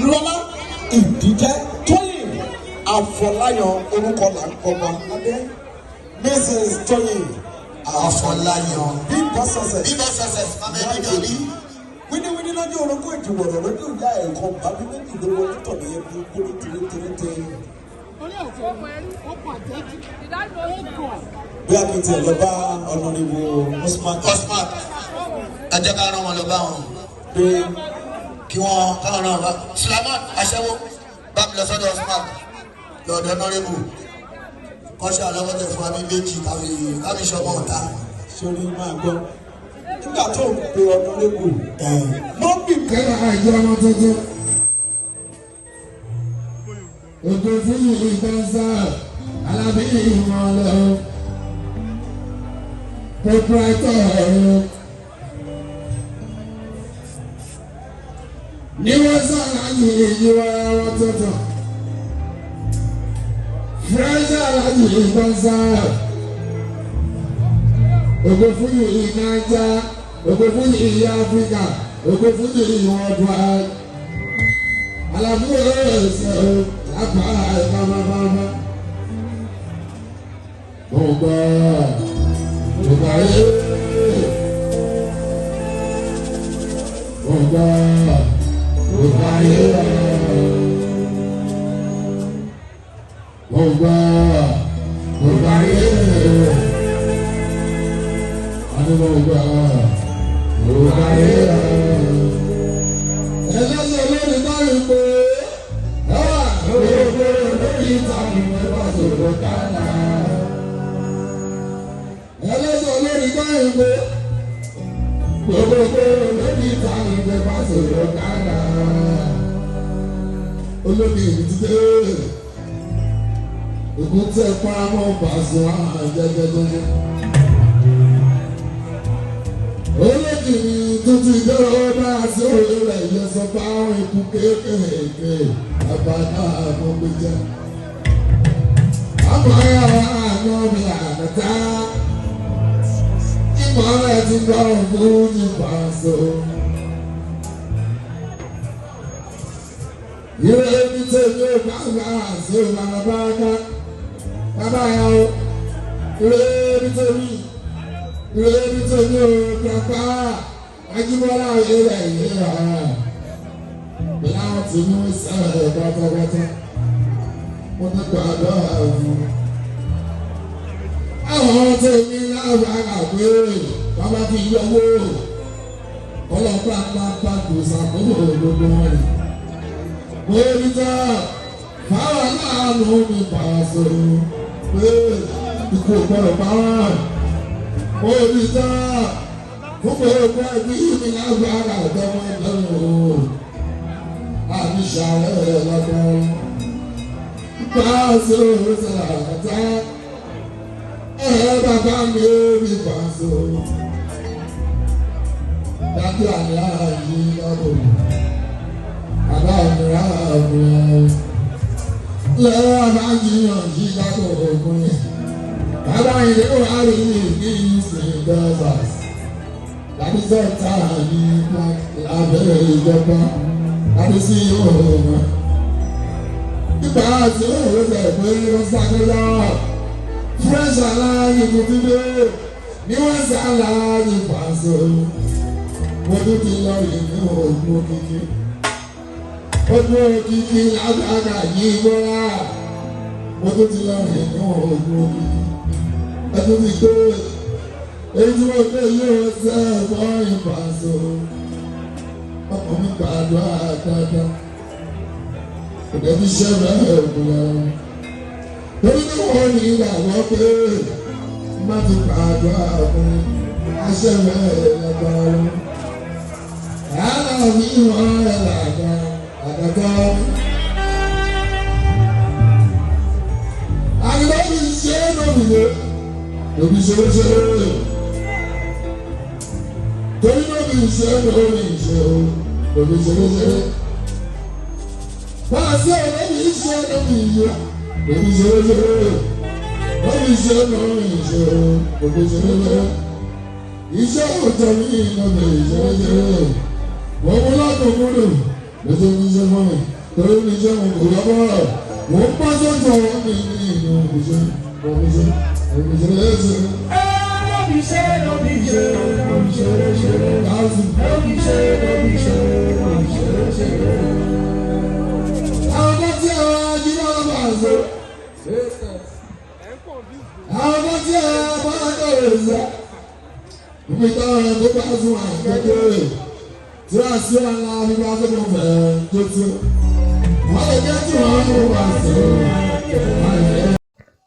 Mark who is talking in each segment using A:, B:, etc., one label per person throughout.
A: Lọ́lá Ìdíjẹ́ Tóyìn Àfọláyàn orúkọ là ń kọ́ wa lábẹ́ Mrs. Tóyìn Àfọláyàn bíbọ́ sọ́sẹ̀ mábẹ́ẹ́dẹ́gbẹ̀rí wíníwíní lọ́jọ́ orogún ìjùwọ̀rọ̀ lọ́jọ́ ìyá ẹ̀kọ́ bàbí méjì ló wọlé tọ̀ ní ẹbí kúrú tìrìtìrìtì. Bí a kì í tiẹ̀ lọ bá ọ̀nàdìbò Osman
B: ẹ jẹ́ ká rán wọn lọ bá wọn
A: pé
B: kí wọ́n káwọn náà bá Sulaiman aṣẹ́wó bá mi lọ sọ́dọ̀ Osman lọ́dọ̀ nọ́rẹ́bù kọ́ṣẹ́ àlọ́wọ́tẹ̀ fún abí méjì káwí ṣọmọ ọ̀tá.
A: sórí máa gbọ́ nígbà tó ń pe ọ̀nàdìbò mọ́bì
C: kẹ́lá àjọ ọmọ tuntun ògùn fún ìgbọ̀nsá alábí ìmọ̀lẹ́ proprietor ní wọ́n sára yìí yíwá wọn tuntun fresh alájì ìgbọ̀nsá ògùn fún ìnájà ògùn fún ìyá Áfíríkà ògùn fún ìwọ̀dùn alábí ẹ̀sẹ̀ apá ẹ̀fáfáfá ọgbà ọgbà yẹ ọgbà ọgbà yẹ ọgbà ọgbà yẹ adúlọ ọgbà ọgbà yẹ ẹlẹ́sẹ̀ lórí báyìí pé ẹlẹ́sọ̀ lórí báyìí pé gbogbo lórí ìta ìgbẹ́ bá sọ̀rọ̀ kára olómi ìdílé ògùn tẹ paramọ́ bàṣọ àjẹjẹjẹjẹ olójì ni tuntun ìdọ́rọ̀ bá sí òye rẹ̀ yẹ sọ bá àwọn ikú kéékèèké àbádá àmọ́gbẹ́jẹ́ àmọ́ ẹ̀rọ àná mi àgàtà ìmọ̀ rẹ̀ ti gbọ́ fún ní pàṣẹ. Ìrè ní tèmi ò bá gbà sí ìlànà bá ká bàbá yà ó ìrè ní tèmi ò gbàgbà Ajíbọ́lá ìrẹ̀ ìrẹ̀ bíyà wọ́n ti mú sẹ́rẹ̀ pátápátá mo ti gbàdọ̀ ẹ̀fún. Àwọn tèmi lágbára pé bàbá fi yọwọ́ ọlọ́pàá pápá kò sàkóso gbogbo wọn rè. Mo rí tọ́ fáwọn aláàánú mi pàṣẹ pé ikú gbọ́dọ̀ pa wọ́n. Mo rí tọ́ fún gbogbo ẹbí mi lágbára àtọwọ́ ẹgbẹ́rún àbí ṣàlẹ̀ lọ́gbọ́n. Pàṣẹ òṣèlú àkàtà bàbá mi ò rí pàṣẹ. Dájú àlá yìí lọ́dọ̀ àbá òmìnira òmìnira lẹ́wọ́ àbá yíyan yìí lọ́dọ̀ ògùn yẹn. Bàbá ilé wa rí ní ìsìn dọ́sà. Láti sọ́ta ní lábẹ́ ìjọba láti sí òòrùn. Nígbà tí òòrùn rẹ̀ pé wọ́n sáré lọ. Fresh aláàyè tó ti dé ní wọ́n sá aláàyè pàṣẹ. Mo tún ti lọ rìn ní òògùn òkìkí. Ogun òkìkí lágbàgà yìí gbọ́ra. Mo tún ti lọ rìn ní òògùn òkìkí. Ẹ tún ti gbé èyí tí wọ́n gbé yóò ṣe ẹ̀fọ́ ìpàṣẹ. Ọkọ̀ mi gbàdúrà dáadáa. Òde ti ṣe bẹ́ẹ̀ òkúlẹ̀. Torí tí wọ́n ní ìgbàgbọ́ pé má ti gbàdúrà fún aṣẹ́ bẹ́ẹ̀ lágbára. Àlọ́ mi wọ́n rẹ̀ làgbà àgàtà. Àgbẹ̀ mi ṣe é lóbìnrin. Lóbi ṣeré. Torí lóbi ṣe lórí ìṣe o, lóbi ṣeré. Pàṣẹ lóbi ṣe lóbi ìyá, lóbi ṣeré. Lóbi ṣe lórí ìṣe o, lóbi ṣeré. Iṣẹ́ òjò mi lóbi ṣeré. Wọ́n mú lọ́kọ̀. kò múlò lóṣù ní iṣẹ́ fún mi torí ní iṣẹ́ mo kò lọ́wọ́ rẹ̀ mo ń bá sójú ọwọ́ mi ní ìlú òbíṣẹ́ lẹ́sẹ̀. Àwọn tó tí àwọn ajínigbé ọlọ́pàá àṣẹ. Àwọn tó tí àwọn abáńkọ̀ rẹ̀ sẹ́. Ibi táwọn ẹ̀ tó bá sún àgbẹ̀kẹ̀rẹ̀ tí wọ́n sí ọ̀la nígbà tó mọ̀ fẹ́ẹ́ tó tó. Wọ́n lè jẹ́ tí wọ́n ń wá sí i.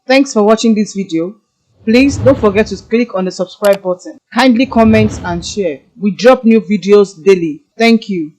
D: Thanks for watching this video. Please don't forget to click on the subscribe button. Kindly comment and share. We drop new videos daily. Thank you.